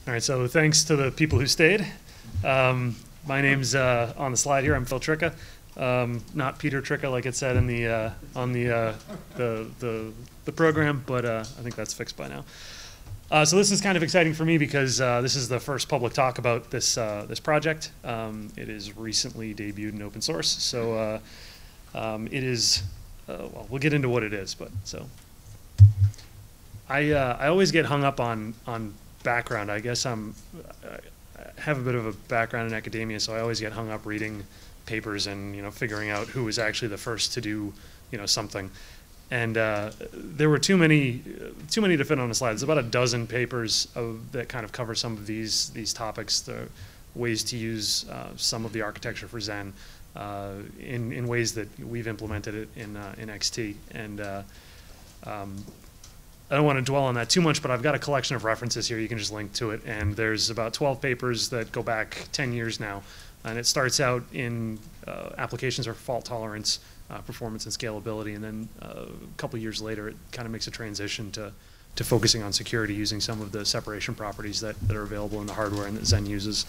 All right, so thanks to the people who stayed. My name's on the slide here. I'm Phil Tricca, not Peter Tricca like it said in the on the program, but I think that's fixed by now. So this is kind of exciting for me because this is the first public talk about this this project. It is recently debuted in open source, so it is. Well, we'll get into what it is, but so I always get hung up on background. I guess I have a bit of a background in academia, so I always get hung up reading papers and figuring out who was actually the first to do something. And there were too many to fit on a slide. There's about a dozen papers that kind of cover some of these topics, the ways to use some of the architecture for Zen in ways that we've implemented it in XT. And I don't want to dwell on that too much, but I've got a collection of references here. You can just link to it. And there's about 12 papers that go back 10 years now. And it starts out in applications for fault tolerance, performance and scalability. And then a couple years later, it kind of makes a transition to focusing on security using some of the separation properties that are available in the hardware and that Zen uses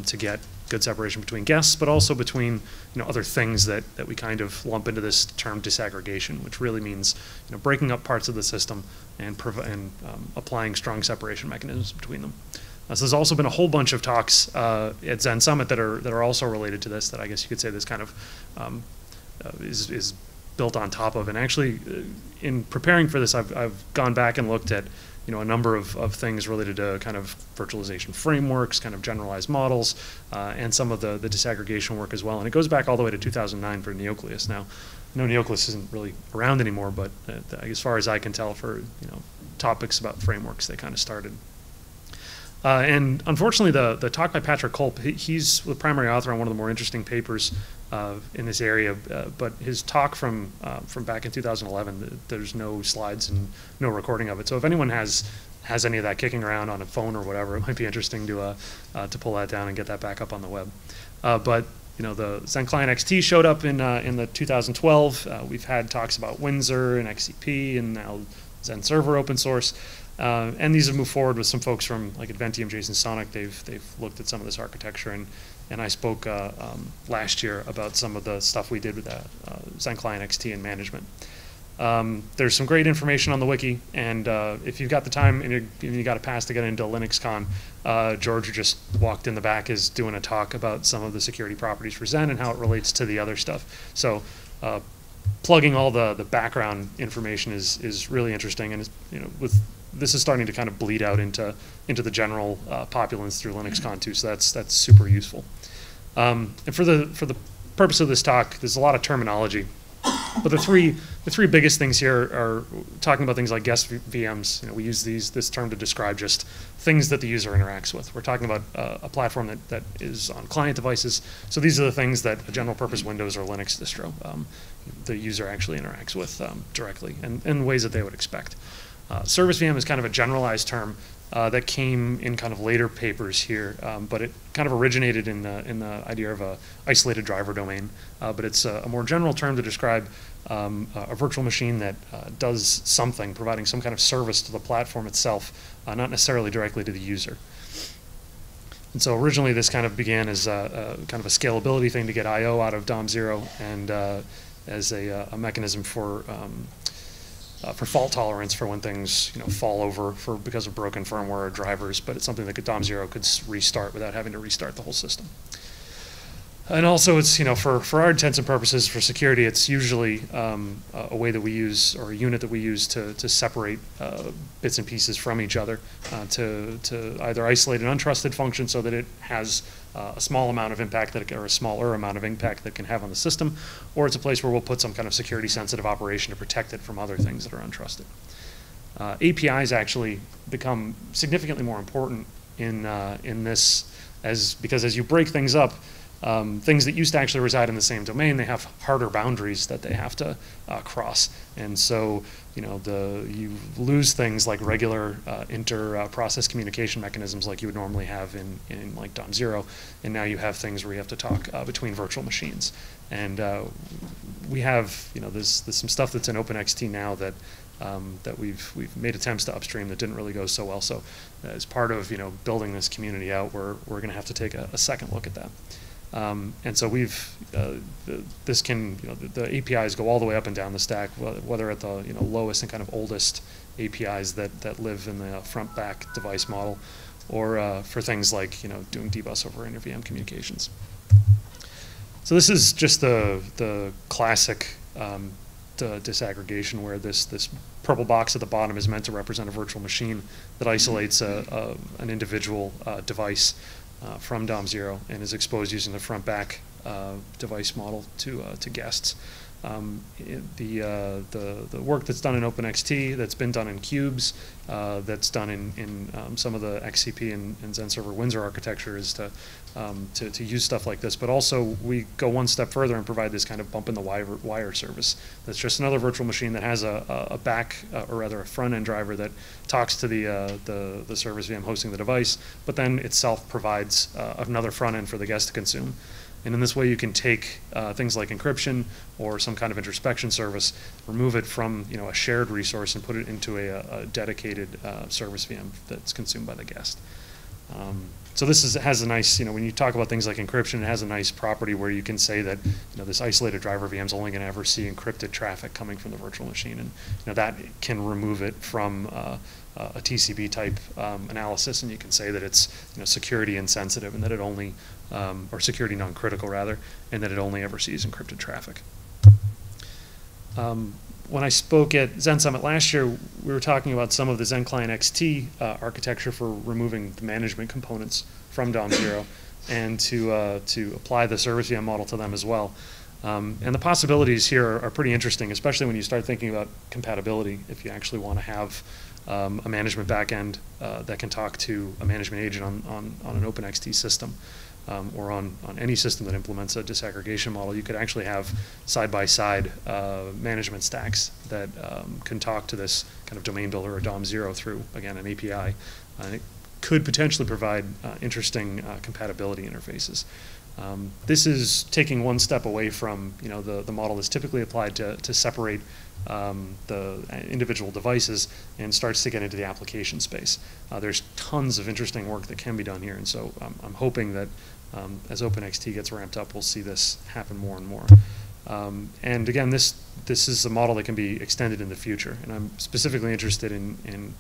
to get good separation between guests, but also between other things that we kind of lump into this term disaggregation, which really means breaking up parts of the system and applying strong separation mechanisms between them. So there's also been a whole bunch of talks at Zen Summit that are also related to this, that I guess you could say this kind of is built on top of. And actually, in preparing for this, I've gone back and looked at a number of things related to kind of virtualization frameworks, kind of generalized models, and some of the disaggregation work as well. And it goes back all the way to 2009 for Neocleus. Now, I know Neocleus isn't really around anymore, but as far as I can tell, for topics about frameworks, they kind of started. And unfortunately, the talk by Patrick Culp, he's the primary author on one of the more interesting papers in this area. But his talk from back in 2011, there's no slides and no recording of it. So if anyone has any of that kicking around on a phone or whatever, it might be interesting to pull that down and get that back up on the web. But the Zen Client XT showed up in the 2012. We've had talks about Windsor and XCP and now Zen Server open source. And these have moved forward with some folks from like Adventium, Jason Sonic. They've looked at some of this architecture, and I spoke last year about some of the stuff we did with Zen Client XT and management. There's some great information on the wiki, and if you've got the time and you got a pass to get into LinuxCon, George, who just walked in the back, is doing a talk about some of the security properties for Zen and how it relates to the other stuff. So plugging all the background information is really interesting, and this is starting to kind of bleed out into the general populace through LinuxCon too, so that's super useful. And for the purpose of this talk, there's a lot of terminology, but the three biggest things here are talking about things like guest VMs. We use this term to describe just things that the user interacts with. We're talking about a platform that is on client devices. So these are the things that a general purpose Windows or Linux distro the user actually interacts with directly and in ways that they would expect. Service VM is kind of a generalized term that came in kind of later papers here, but it kind of originated in the idea of a isolated driver domain. But it's a more general term to describe a virtual machine that does something, providing some kind of service to the platform itself, not necessarily directly to the user. And so originally this kind of began as kind of a scalability thing to get I/O out of DOM0 and as a mechanism for fault tolerance for when things fall over because of broken firmware or drivers, but it's something that DOM0 could restart without having to restart the whole system. And also it's for our intents and purposes for security, it's usually a way that we use, or a unit that we use to separate bits and pieces from each other, to either isolate an untrusted function so that it has a small amount of impact or a smaller amount of impact that it can have on the system, or it's a place where we'll put some kind of security sensitive operation to protect it from other things that are untrusted. APIs actually become significantly more important in this because as you break things up, things that used to actually reside in the same domain, they have harder boundaries that they have to cross. And so, you lose things like regular inter-process communication mechanisms like you would normally have in like DOM0, and now you have things where you have to talk between virtual machines. And we have, there's some stuff that's in OpenXT now that that we've made attempts to upstream that didn't really go so well. So as part of building this community out, we're going to have to take a second look at that. And so this can, the APIs go all the way up and down the stack, whether at the lowest and kind of oldest APIs that live in the front-back device model, or for things like doing dbus over inter-VM communications. So this is just the classic disaggregation, where this purple box at the bottom is meant to represent a virtual machine that isolates an individual device from DOM0 and is exposed using the front-back device model to guests. The work that's done in OpenXT, that's been done in cubes, that's done in some of the XCP and Xen Server Windsor architecture is to use stuff like this. But also we go one step further and provide this kind of bump in the wire service. That's just another virtual machine that has a back, or rather a front-end driver that talks to the service VM hosting the device, but then itself provides another front end for the guest to consume. And in this way, you can take things like encryption or some kind of introspection service, remove it from a shared resource, and put it into a dedicated service VM that's consumed by the guest. So this has a nice, when you talk about things like encryption, it has a nice property where you can say that this isolated driver VM is only going to ever see encrypted traffic coming from the virtual machine, and that can remove it from a TCP type analysis, and you can say that it's security insensitive, and that it only, or security non-critical rather, and that it only ever sees encrypted traffic. When I spoke at Xen Summit last year, we were talking about some of the Xen Client XT architecture for removing the management components from DOM0 and to apply the service VM model to them as well. And the possibilities here are pretty interesting, especially when you start thinking about compatibility. If you actually want to have a management backend that can talk to a management agent on an OpenXT system, or on any system that implements a disaggregation model, you could actually have side-by-side management stacks that can talk to this kind of domain builder or DOM0 through, again, an API. And it could potentially provide interesting compatibility interfaces. This is taking one step away from the model that's typically applied to separate the individual devices, and starts to get into the application space. There's tons of interesting work that can be done here, and so I'm hoping that as OpenXT gets ramped up, we'll see this happen more and more. And again, this is a model that can be extended in the future, and I'm specifically interested in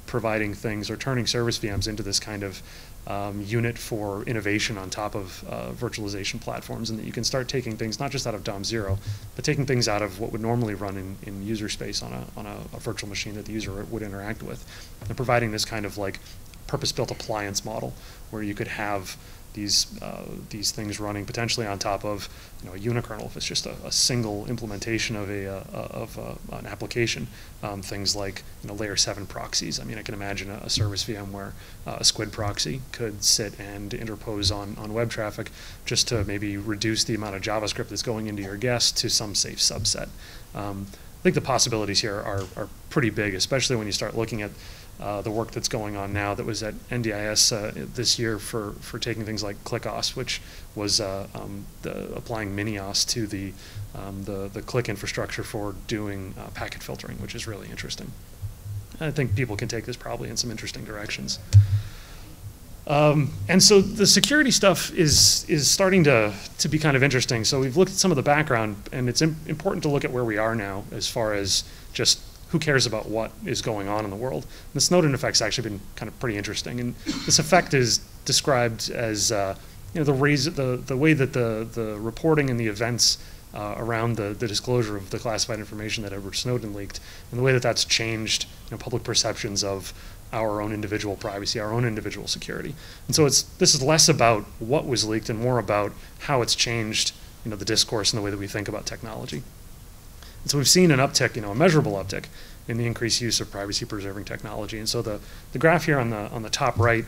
providing things or turning service VMs into this kind of unit for innovation on top of virtualization platforms, and that you can start taking things not just out of DOM0, but taking things out of what would normally run in user space on a virtual machine that the user would interact with, and providing this kind of like purpose-built appliance model where you could have these things running potentially on top of a unikernel if it's just a single implementation of an application. Things like layer 7 proxies. I mean, I can imagine a service VM where a squid proxy could sit and interpose on web traffic just to maybe reduce the amount of JavaScript that's going into your guest to some safe subset. I think the possibilities here are pretty big, especially when you start looking at the work that's going on now that was at NDIS this year for taking things like ClickOS, which was applying MiniOS to the click infrastructure for doing packet filtering, which is really interesting. I think people can take this probably in some interesting directions. And so the security stuff is starting to be kind of interesting. So we've looked at some of the background, and it's important to look at where we are now as far as just who cares about what is going on in the world. And the Snowden effect's actually been kind of pretty interesting. And this effect is described as the way that the reporting and the events around the disclosure of the classified information that Edward Snowden leaked, and the way that that's changed public perceptions of our own individual privacy, our own individual security. And so this is less about what was leaked and more about how it's changed the discourse and the way that we think about technology. And so we've seen an uptick, a measurable uptick in the increased use of privacy-preserving technology. And so the graph here on the top right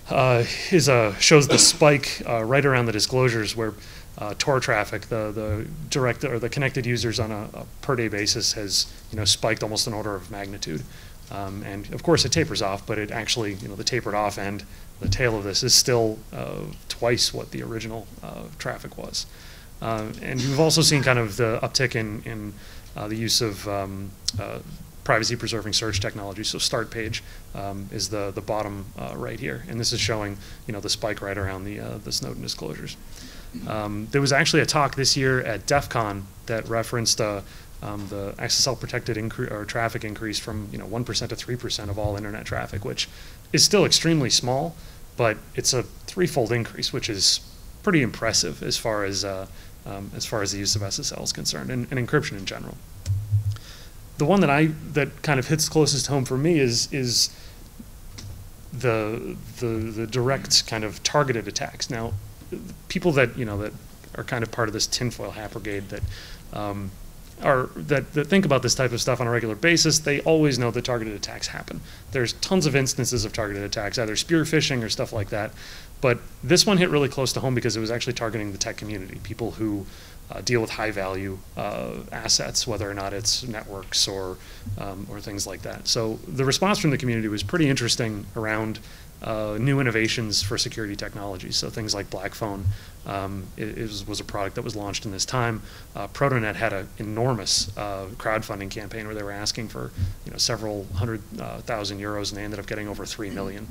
shows the spike right around the disclosures where Tor traffic, the direct or the connected users on a per-day basis has spiked almost an order of magnitude. And of course it tapers off, but it actually, the tapered off end, the tail of this is still twice what the original traffic was. And you've also seen kind of the uptick in the use of privacy-preserving search technology. So start page is the bottom right here, and this is showing the spike right around the Snowden disclosures. There was actually a talk this year at DEF CON that referenced the SSL protected traffic increase from 1% to 3% of all internet traffic, which is still extremely small, but it's a threefold increase, which is pretty impressive as far as the use of SSL is concerned, and encryption in general. The one that kind of hits closest home for me is the direct kind of targeted attacks. Now, people that that are kind of part of this tinfoil hat brigade that that think about this type of stuff on a regular basis, they always know that targeted attacks happen. There's tons of instances of targeted attacks, either spear phishing or stuff like that. But this one hit really close to home because it was actually targeting the tech community, people who deal with high-value assets, whether or not it's networks or things like that. So the response from the community was pretty interesting around new innovations for security technologies. So things like BlackPhone was a product that was launched in this time. Protonet had an enormous crowdfunding campaign where they were asking for several $100,000 euros, and they ended up getting over 3 million.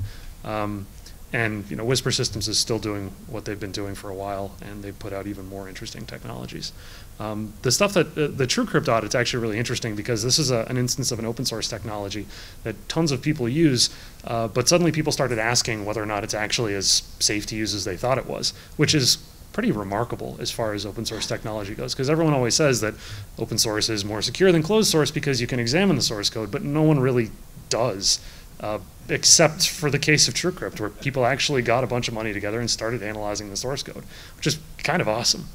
And Whisper Systems is still doing what they've been doing for a while, and they've put out even more interesting technologies. The stuff that the TrueCrypt audit's actually really interesting because this is an instance of an open source technology that tons of people use, but suddenly people started asking whether or not it's actually as safe to use as they thought it was, which is pretty remarkable as far as open source technology goes, because everyone always says that open source is more secure than closed source because you can examine the source code, but no one really does. Except for the case of TrueCrypt, where people actually got a bunch of money together and started analyzing the source code, which is kind of awesome.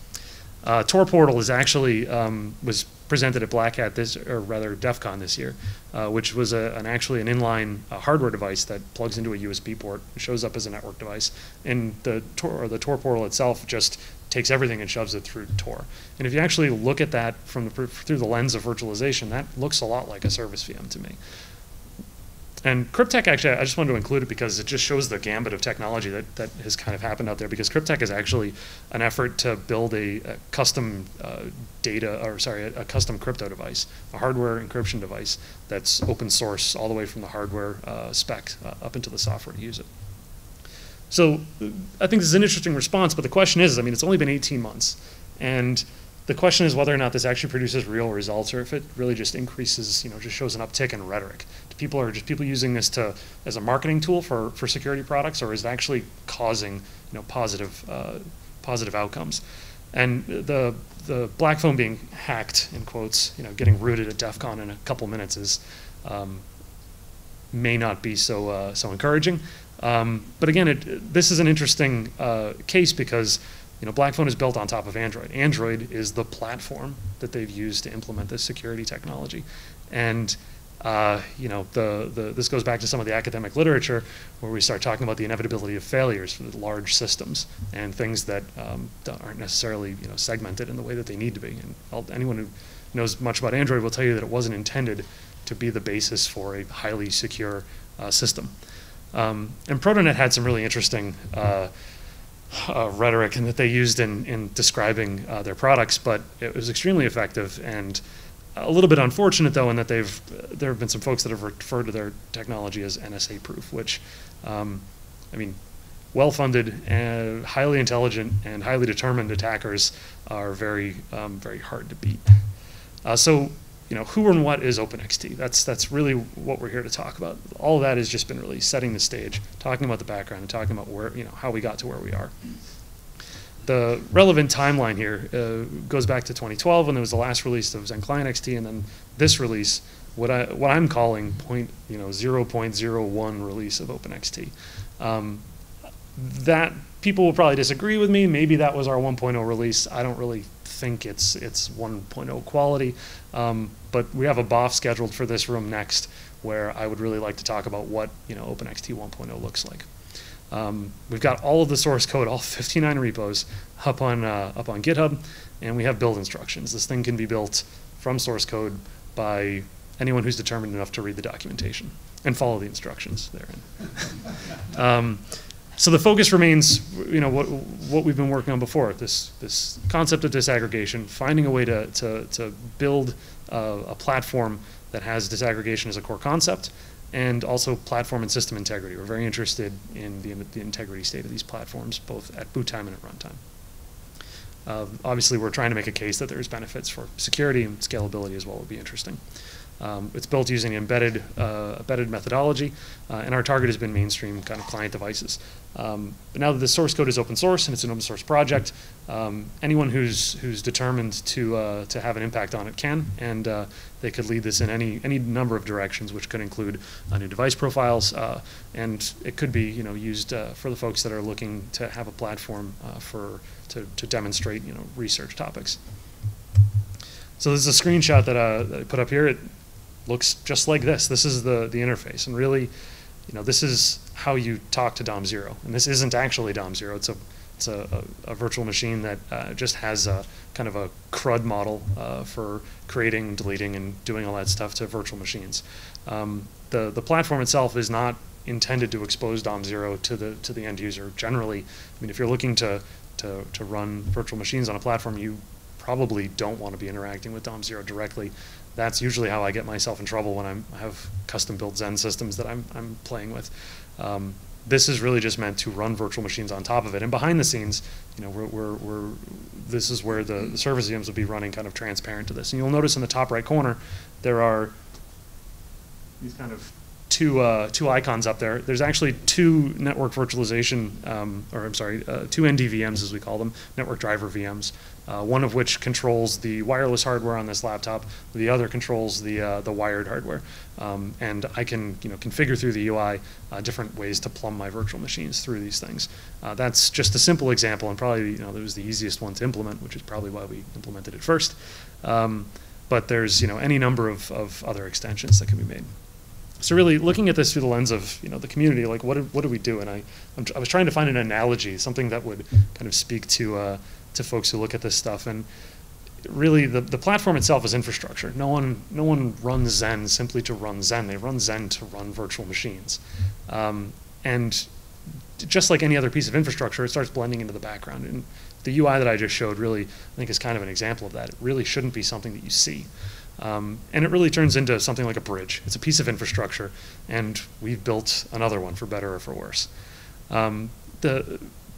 Tor Portal is actually was presented at Black Hat DEF CON this year, which was actually an inline hardware device that plugs into a USB port, shows up as a network device, and the Tor Portal itself just takes everything and shoves it through Tor. And if you actually look at that through the lens of virtualization, that looks a lot like a service VM to me. And Cryptech, actually, I just wanted to include it because it just shows the gambit of technology that has kind of happened out there, because Cryptech is actually an effort to build a custom a custom crypto device, a hardware encryption device that's open source all the way from the hardware spec up into the software to use it. So I think this is an interesting response, but the question is, I mean, it's only been 18 months, and the question is whether or not this actually produces real results, or if it really just increases, just shows an uptick in rhetoric. Are people using this as a marketing tool for security products, or is it actually causing positive outcomes? And the BlackPhone being hacked, in quotes, getting rooted at DEF CON in a couple minutes is may not be so encouraging. But again, this is an interesting case because BlackPhone is built on top of Android. Android is the platform that they've used to implement this security technology. And this goes back to some of the academic literature where we start talking about the inevitability of failures for the large systems and things that aren't necessarily segmented in the way that they need to be. And anyone who knows much about Android will tell you that it wasn't intended to be the basis for a highly secure system. And Protonet had some really interesting rhetoric and that they used in describing their products, but it was extremely effective and a little bit unfortunate, though, in that there have been some folks that have referred to their technology as NSA proof, which, well-funded and highly intelligent and highly determined attackers are very hard to beat. So who and what is OpenXT? That's really what we're here to talk about. All of that has just been really setting the stage, talking about the background, and talking about where how we got to where we are. The relevant timeline here goes back to 2012 when there was the last release of Zen Client XT, and then this release, what I'm calling 0.01 release of OpenXT. That people will probably disagree with me. Maybe that was our 1.0 release. I don't really think it's 1.0 quality, but we have a BOF scheduled for this room next, where I would really like to talk about what OpenXT 1.0 looks like. We've got all of the source code, all 59 repos, up on GitHub, and we have build instructions. This thing can be built from source code by anyone who's determined enough to read the documentation and follow the instructions therein. So the focus remains, what we've been working on before, this concept of disaggregation, finding a way to build a platform that has disaggregation as a core concept, and also platform and system integrity. We're very interested in the integrity state of these platforms, both at boot time and at runtime. Obviously, we're trying to make a case that there's benefits for security and scalability as well would be interesting. It's built using embedded methodology, and our target has been mainstream kind of client devices. But now that the source code is open source and it's an open source project, anyone who's determined to have an impact on it can, and they could lead this in any number of directions, which could include new device profiles, and it could be used for the folks that are looking to have a platform to demonstrate research topics. So this is a screenshot that I put up here. It looks just like this. This is the interface, and really, this is how you talk to DOM0. And this isn't actually DOM0. It's a virtual machine that just has a kind of a CRUD model for creating, deleting, and doing all that stuff to virtual machines. The platform itself is not intended to expose DOM0 to the end user. Generally, if you're looking to run virtual machines on a platform, you probably don't want to be interacting with DOM0 directly. That's usually how I get myself in trouble when I have custom-built Zen systems that I'm playing with. This is really just meant to run virtual machines on top of it. And behind the scenes, this is where the service VMs will be running kind of transparent to this. And you'll notice in the top right corner, there are these kind of two icons up there. There's actually two network virtualization, two NDVMs as we call them, network driver VMs. One of which controls the wireless hardware on this laptop. The other controls the wired hardware. And I can configure through the UI different ways to plumb my virtual machines through these things. That's just a simple example, and probably it was the easiest one to implement, which is probably why we implemented it first. But there's any number of other extensions that can be made. So really looking at this through the lens of the community, like what do we do? And I was trying to find an analogy, something that would kind of speak to folks who look at this stuff. And really the platform itself is infrastructure. No one runs Zen simply to run Zen. They run Zen to run virtual machines. And just like any other piece of infrastructure, it starts blending into the background. And the UI that I just showed really, I think, is kind of an example of that. It really shouldn't be something that you see. And it really turns into something like a bridge. It's a piece of infrastructure, and we've built another one for better or for worse.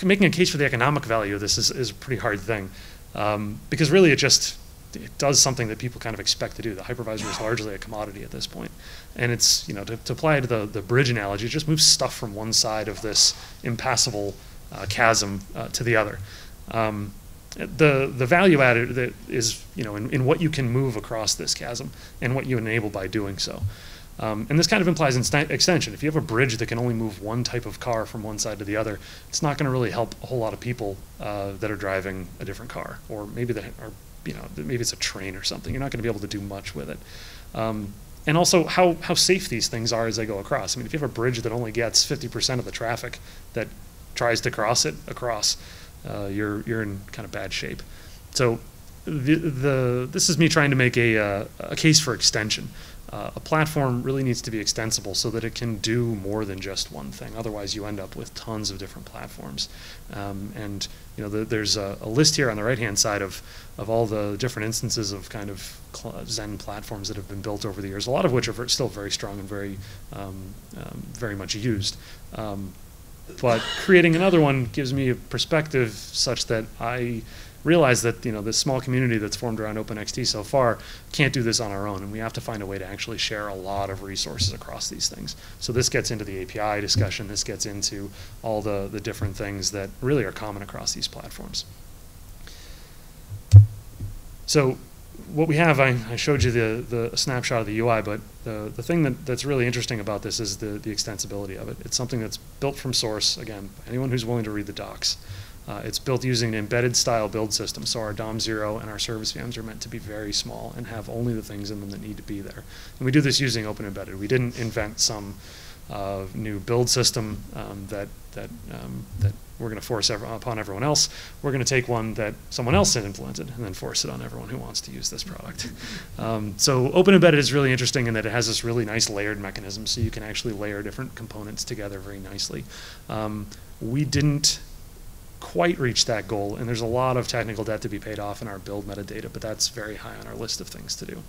Making a case for the economic value of this is a pretty hard thing, because really it does something that people kind of expect to do. The hypervisor is largely a commodity at this point. And it's, to apply it to the bridge analogy, it just moves stuff from one side of this impassable chasm to the other. The value added that is in what you can move across this chasm and what you enable by doing so. And this kind of implies extension. If you have a bridge that can only move one type of car from one side to the other, it's not going to really help a whole lot of people that are driving a different car, or maybe maybe it's a train or something. You're not going to be able to do much with it. And also how safe these things are as they go across. If you have a bridge that only gets 50% of the traffic that tries to cross it across, you're in kind of bad shape. So this is me trying to make a case for extension. A platform really needs to be extensible so that it can do more than just one thing. Otherwise, you end up with tons of different platforms. And there's a list here on the right-hand side of all the different instances of kind of Zen platforms that have been built over the years. A lot of which are still very strong and very much used. But creating another one gives me a perspective such that I realize that this small community that's formed around OpenXT so far can't do this on our own, and we have to find a way to actually share a lot of resources across these things. So this gets into the API discussion. This gets into all the different things that really are common across these platforms. So what we have, I showed you the snapshot of the UI, but the thing that's really interesting about this is the extensibility of it. It's something that's built from source, again, by anyone who's willing to read the docs. It's built using an embedded style build system, so our DOM0 and our service VMs are meant to be very small and have only the things in them that need to be there. And we do this using Open Embedded. We didn't invent some new build system that we're going to force upon everyone else. We're going to take one that someone else had implemented and then force it on everyone who wants to use this product. So Open Embedded is really interesting in that it has this really nice layered mechanism, so you can actually layer different components together very nicely. we didn't quite reach that goal, and there's a lot of technical debt to be paid off in our build metadata, but that's very high on our list of things to do.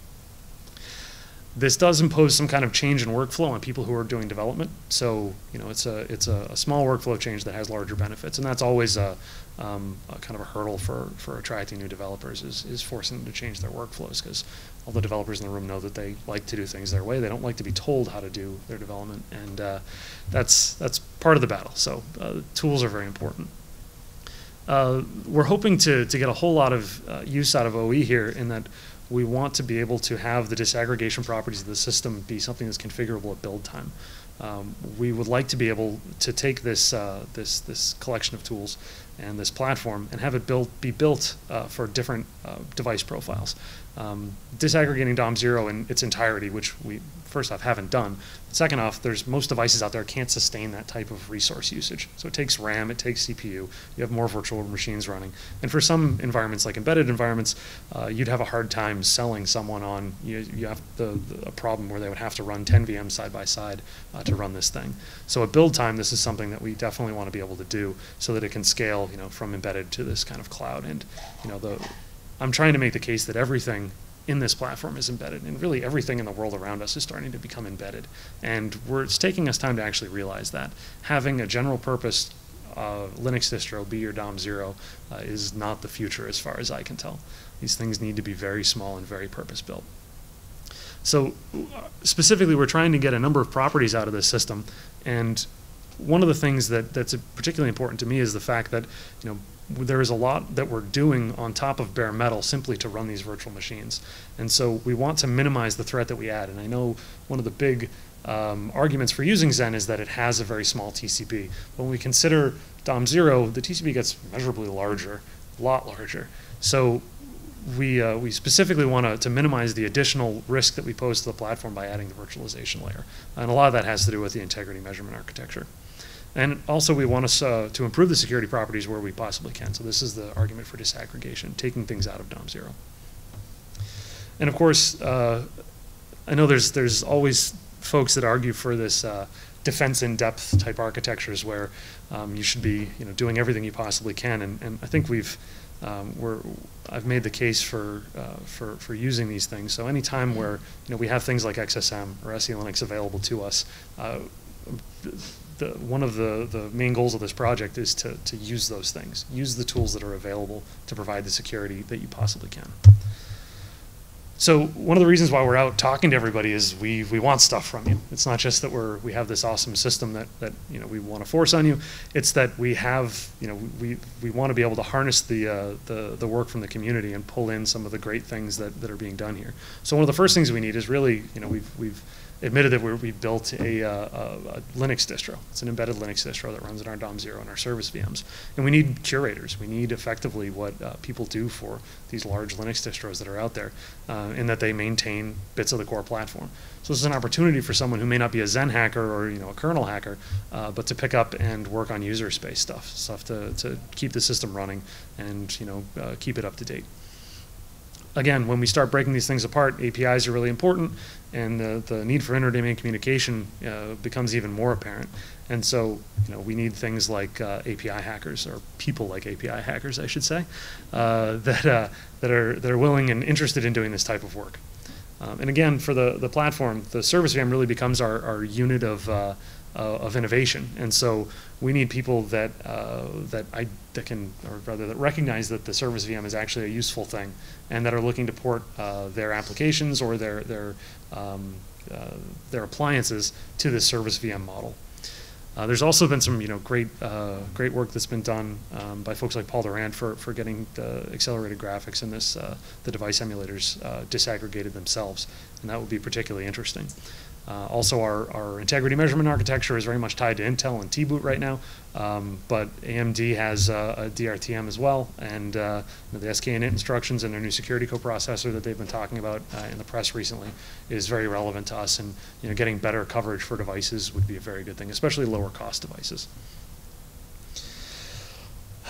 This does impose some kind of change in workflow on people who are doing development. So, it's a small workflow change that has larger benefits, and that's always a kind of a hurdle for attracting new developers is forcing them to change their workflows, because all the developers in the room know that they like to do things their way. They don't like to be told how to do their development, and that's part of the battle. So tools are very important. We're hoping to get a whole lot of use out of OE here, in that we want to be able to have the disaggregation properties of the system be something that's configurable at build time. We would like to be able to take this this collection of tools and this platform and have it be built for different device profiles. Disaggregating DOM0 in its entirety, which we first off haven't done. Second off, there's most devices out there can't sustain that type of resource usage. So it takes RAM, it takes CPU, you have more virtual machines running. And for some environments, like embedded environments, you'd have a hard time selling someone on, you have a problem where they would have to run 10 VMs side by side to run this thing. So at build time, this is something that we definitely want to be able to do so that it can scale, from embedded to this kind of cloud. And, I'm trying to make the case that everything in this platform is embedded, and really everything in the world around us is starting to become embedded. And it's taking us time to actually realize that. Having a general purpose Linux distro be your DOM0 is not the future as far as I can tell. These things need to be very small and very purpose-built. So specifically, we're trying to get a number of properties out of this system, and one of the things that's particularly important to me is the fact that there is a lot that we're doing on top of bare metal simply to run these virtual machines. And so we want to minimize the threat that we add. And I know one of the big arguments for using Xen is that it has a very small TCP. But when we consider DOM0, the TCP gets measurably larger, a lot larger. So we specifically want to minimize the additional risk that we pose to the platform by adding the virtualization layer. And a lot of that has to do with the integrity measurement architecture. And also we want us to improve the security properties where we possibly can. So this is the argument for disaggregation, taking things out of DOM0. And of course, I know there's always folks that argue for this defense in depth type architectures where you should be doing everything you possibly can. And I think I've made the case for using these things. So anytime where we have things like XSM or SE Linux available to us, one of the main goals of this project is to use those things, use the tools that are available to provide the security that you possibly can. So one of the reasons why we're out talking to everybody is we want stuff from you. It's not just that we have this awesome system that we want to force on you. It's that we have we want to be able to harness the work from the community and pull in some of the great things that are being done here. So one of the first things we need is really we've admitted that we built a Linux distro. It's an embedded Linux distro that runs in our DOM0 and our service VMs. And we need curators. We need effectively what people do for these large Linux distros that are out there, in that they maintain bits of the core platform. So this is an opportunity for someone who may not be a Xen hacker or a kernel hacker, but to pick up and work on user space stuff to keep the system running and keep it up to date. Again, when we start breaking these things apart, APIs are really important, and the need for inter-domain communication becomes even more apparent. And so, we need things like API hackers, or people like API hackers, I should say, that are willing and interested in doing this type of work. And again, for the platform, the service VM really becomes our unit of innovation, and so we need people that recognize that the service VM is actually a useful thing, and that are looking to port their applications or their appliances to this service VM model. There's also been some great work that's been done by folks like Paul Durant for getting the accelerated graphics and the device emulators disaggregated themselves, and that would be particularly interesting. Also, our integrity measurement architecture is very much tied to Intel and T-Boot right now, but AMD has a DRTM as well, and the SKInit instructions and their new security coprocessor that they've been talking about in the press recently is very relevant to us, and getting better coverage for devices would be a very good thing, especially lower cost devices.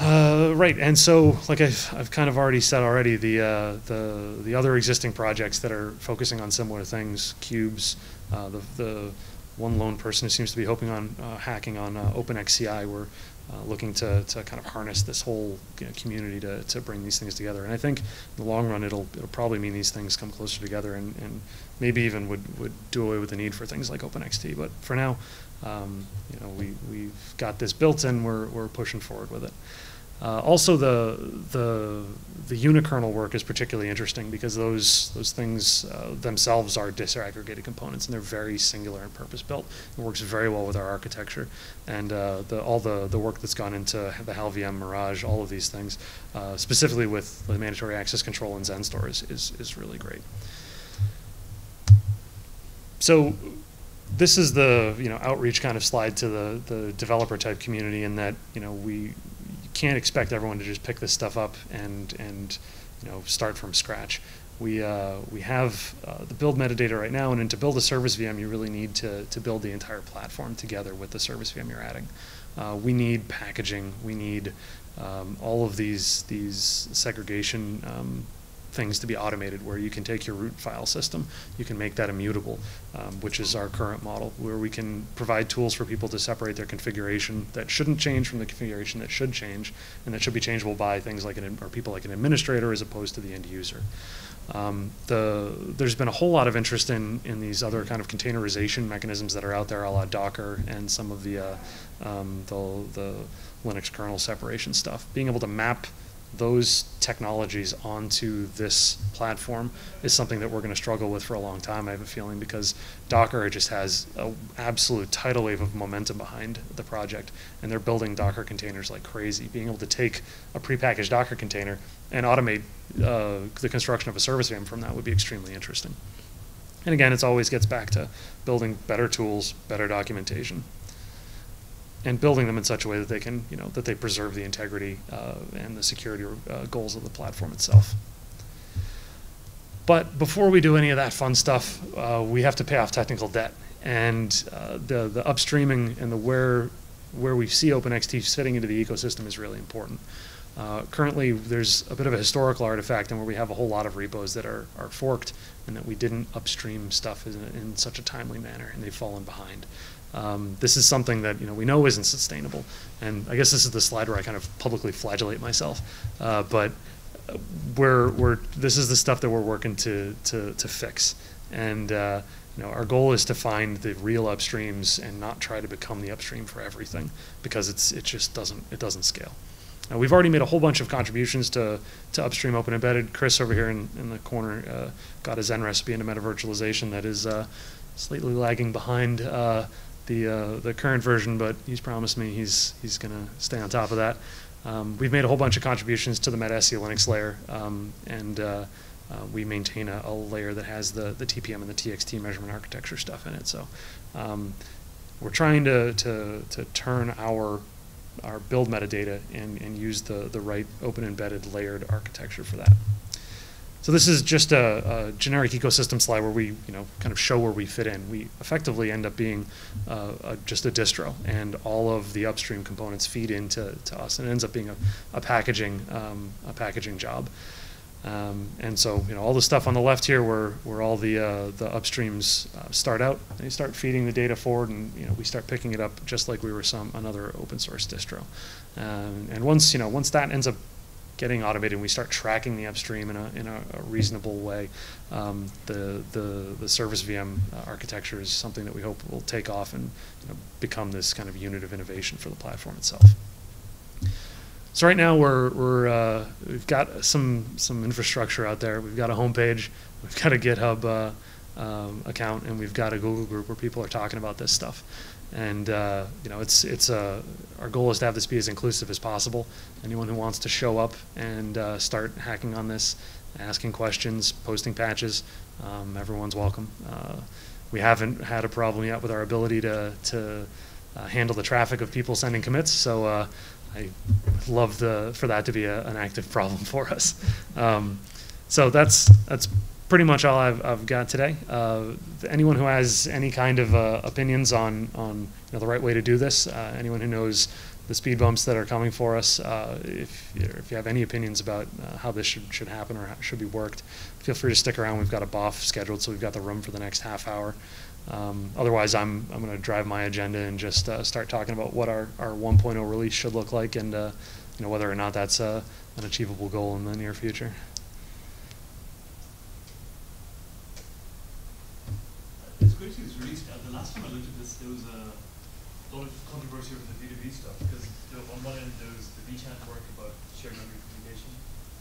Right, and so like I've kind of already said already, the other existing projects that are focusing on similar things, cubes, the one lone person who seems to be hoping on hacking on OpenXCI. We're looking to kind of harness this whole community to bring these things together. And I think in the long run, it'll probably mean these things come closer together and maybe even would do away with the need for things like OpenXT. But for now, we've got this built and we're pushing forward with it. Also, the unikernel work is particularly interesting because those things themselves are disaggregated components, and they're very singular and purpose-built. It works very well with our architecture, and all the work that's gone into the HAL VM Mirage, all of these things, specifically with the mandatory access control and XenStore is really great. So this is the outreach kind of slide to the developer type community, in that we can't expect everyone to just pick this stuff up and start from scratch. We have the build metadata right now, and then to build a service VM, you really need to build the entire platform together with the service VM you're adding. We need packaging. We need all of these segregation things to be automated, where you can take your root file system, you can make that immutable, which is our current model, where we can provide tools for people to separate their configuration that shouldn't change from the configuration that should change, and that should be changeable by things like people like an administrator as opposed to the end user. There's been a whole lot of interest in these other kind of containerization mechanisms that are out there, a la Docker and some of the Linux kernel separation stuff. Being able to map those technologies onto this platform is something that we're going to struggle with for a long time, I have a feeling, because Docker just has an absolute tidal wave of momentum behind the project, and they're building Docker containers like crazy. Being able to take a prepackaged Docker container and automate the construction of a service VM from that would be extremely interesting. And again, it always gets back to building better tools, better documentation, and building them in such a way that they can, that they preserve the integrity and the security goals of the platform itself. But before we do any of that fun stuff, we have to pay off technical debt. And the upstreaming and the where we see OpenXT fitting into the ecosystem is really important. Currently, there's a bit of a historical artifact, and where we have a whole lot of repos that are forked, and that we didn't upstream stuff in such a timely manner, and they've fallen behind. This is something that we know isn't sustainable, and I guess this is the slide where I kind of publicly flagellate myself. But this is the stuff that we're working to fix, and our goal is to find the real upstreams and not try to become the upstream for everything, because it just doesn't scale. We've already made a whole bunch of contributions to Upstream Open Embedded. Chris over here in the corner got a Zen recipe into meta virtualization that is slightly lagging behind the current version, but he's promised me he's going to stay on top of that. We've made a whole bunch of contributions to the meta SE Linux layer, and we maintain a layer that has the TPM and the TXT measurement architecture stuff in it. So we're trying to turn our build metadata and use the right open embedded layered architecture for that. So this is just a generic ecosystem slide where we kind of show where we fit in. We effectively end up being just a distro, and all of the upstream components feed into us, and it ends up being a packaging job. And so all the stuff on the left here, where all the upstreams start out, and you start feeding the data forward, and we start picking it up just like we were another open source distro. And once that ends up getting automated, and we start tracking the upstream in a reasonable way, the service VM architecture is something that we hope will take off and become this kind of unit of innovation for the platform itself. So right now we've got some infrastructure out there. We've got a homepage, we've got a GitHub account, and we've got a Google group where people are talking about this stuff. And our goal is to have this be as inclusive as possible. Anyone who wants to show up and start hacking on this, asking questions, posting patches, everyone's welcome. We haven't had a problem yet with our ability to handle the traffic of people sending commits, so I love for that to be an active problem for us. So that's pretty much all I've got today. Anyone who has any kind of opinions on the right way to do this, anyone who knows the speed bumps that are coming for us, if you have any opinions about how this should happen or how it should be worked, feel free to stick around. We've got a BOF scheduled, so we've got the room for the next half hour. Otherwise, I'm going to drive my agenda and just start talking about what our 1.0 release should look like, and whether or not that's an achievable goal in the near future. It's great to see released. The last time I looked at this, there was a lot of controversy over the V2V stuff, because on one end there was the vChan work about shared memory communication,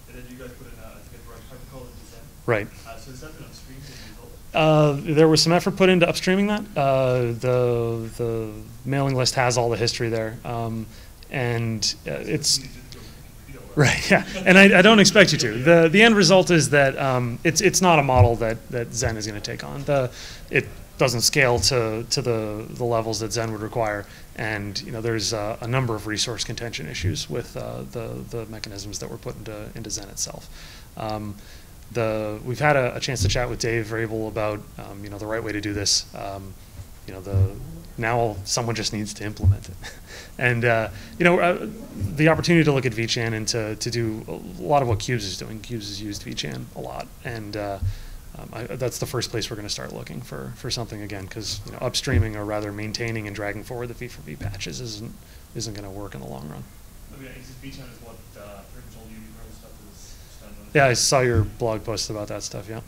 and then you guys put in, I think it's right, how to call it design. Right. So has that been upstreamed as a result? There was some effort put into upstreaming that. The mailing list has all the history there, and it's right. Yeah, and I don't expect you to. The end result is that it's not a model that Zen is going to take on. It doesn't scale to the levels that Zen would require, and there's a number of resource contention issues with the mechanisms that were put into Zen itself. We've had a chance to chat with Dave Vrabel about the right way to do this. Now someone just needs to implement it, and the opportunity to look at vChan and to do a lot of what Qubes is doing. Qubes has used vChan a lot, and that's the first place we're going to start looking for something again, because upstreaming, or rather maintaining and dragging forward the v4v patches isn't going to work in the long run. I mean, vChan is what pretty much all the Unicron stuff is standalone. Yeah, I saw your blog post about that stuff. Yeah.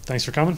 Thanks for coming.